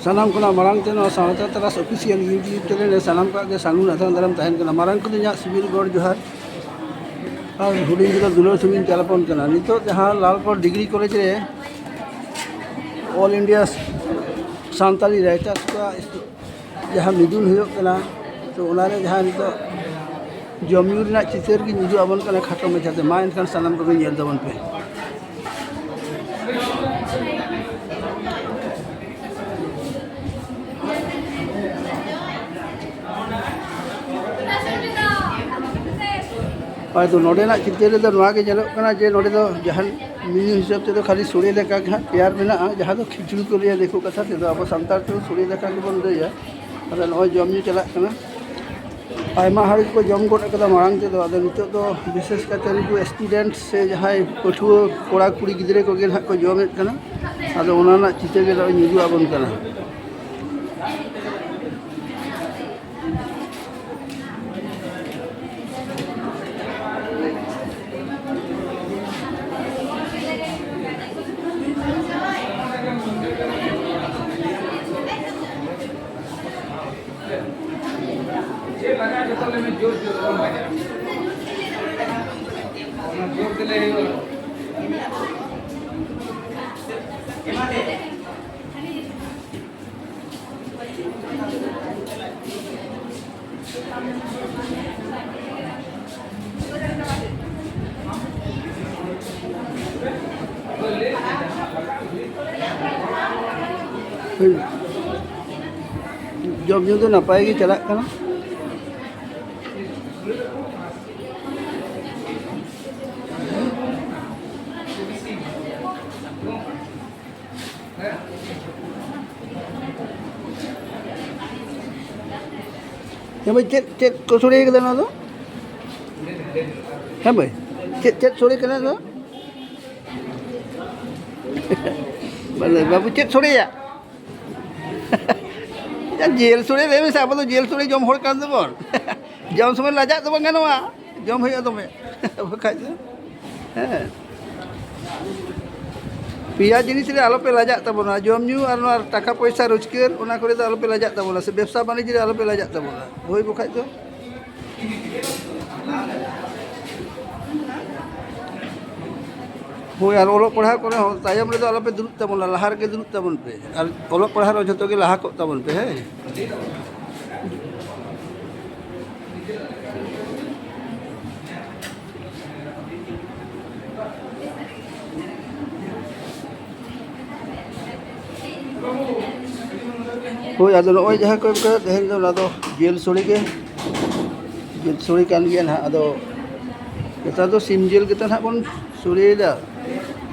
सानाम को मांग सावता तरास ऑफिशियल यूट्यूब चैनल सानाम का सागुन आदान दाराम तहन कना मांग को सिविल गढ़ जोहार और हुडिंग को दुलार सुमिन चालापन कना नितो जहां लालगढ़ डिग्री कॉलेज रे ऑल इंडिया सानताली राइटर्स का जहां मिदुन हुयो कना तो उनारे जहां नितो जमियू रेना चितर की निजु आबन कना खाटो में जाते मा एनखान सानाम को नेल दबन पे और तो नोडेना चित्र दो नवा के जलो कना जे नोडे दो जहां मेन्यू हिसाब से तो खाली सोड़े लेका तैयार मेना जहां तो खिचड़ी को लिया देखो कथा ते अब संतार तो सोड़े लेका के बन दया अदा नय जमनी चला कना आयमा हर को जम गोट कदा मांग ते दो अदा नितो दो विशेष करते को स्टूडेंट से जहां पठुआ कोड़ा कुड़ी गिदरे को गे ना को जमे कना अदा ओना चित्र के निजु आबन कना जब जो तो नपाय की चला कना भाई चेक को सोड़े के देना तो है भाई चेक सोड़े करना तो बोले बाबू चेक सोड़े या जेल सोड़े ले में अब तो जेल सोड़े जम होड़ कान दबन जम समय लाजा तो बंग गनवा जम होया तमे बखाय हैं पिया जिनिस रे आलो पे लाजा तबना जम न्यू और टाका पैसा रोजगार ओना करे तो आलो पे लाजा तबना से व्यवसाय वाणिज्य रे आलो पे लाजा तबना होय बखाय तो होय और ओलो पढ़ा करे तायम रे तो आलो पे दुरुत तबना लहार के दुरुत तबन पे और ओलो पढ़ा रो जतो के लहा को तबन पे है होय आदो नय जहां को देहन दो जेल सोड़ी के जेल सोड़ी कान गया ना आदो एता तो सिम जेल के तना बन सोड़ीदा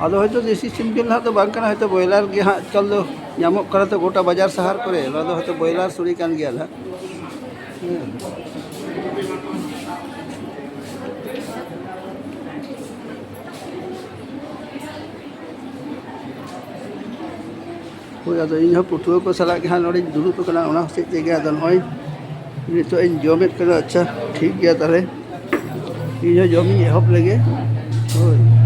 आदो होयतो देसी सिम जेल ना तो बांग कना होयतो बॉयलर के हां चल दो नामक करा तो गोटा बाजार शहर करे ना तो होयतो बॉयलर सोड़ी कान गया ना होय आदो इन पुठुआ को सला के हां नोडी दुरुप कना ओना से जगह आदो नय नितो इन जमेत कना अच्छा ठीक गया ताले इन जमी एहब लगे होय